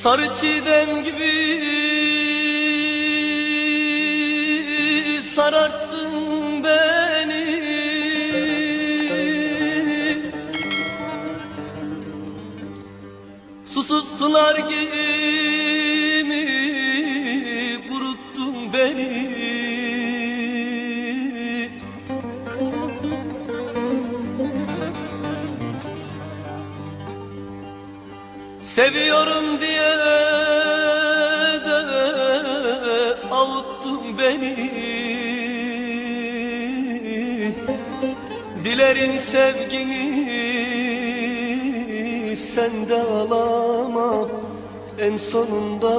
Sarı çiğdem gibi sararttın beni. Susuz pınar gibi kuruttun beni. Seviyorum diye de avuttun beni. Dilerim sevgini sende alama, en sonunda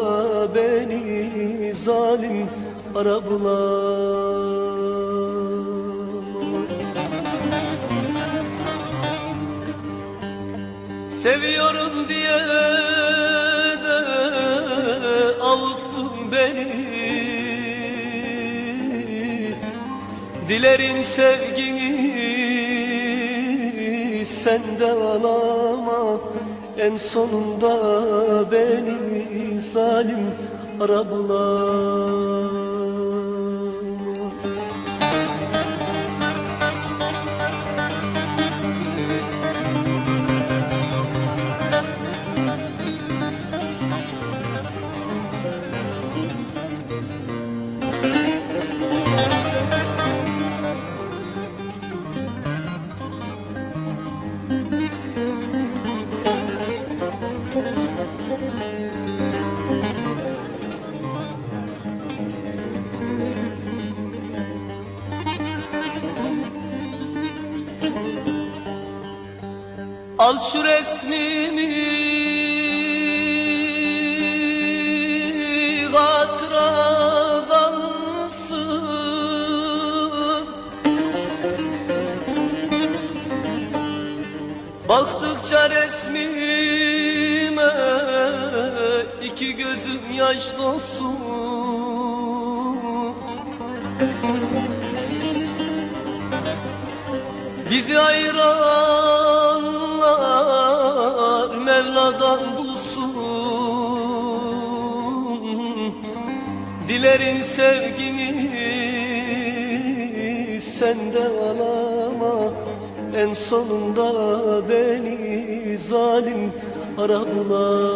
beni zalim ara bulama. Seviyorum diye de avuttun beni. Dilerim sevgini sende alama, en sonunda beni zalim ara bulama. Al şu resmimi, hatıra kalsın. Baktıkça resmime iki gözüm yaş dolsun. Bizi ayıranlar Mevla'dan bulsun. Dilerim sevgini sende alama, en sonunda beni zalim ara bulama.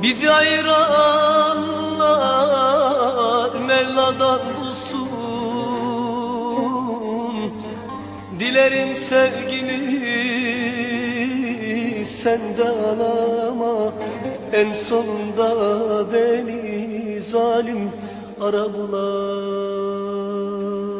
Bizi ayıranlar Mevla'dan bulsun. Dilerim sevgini sende alama, en sonunda beni zalim ara bulama.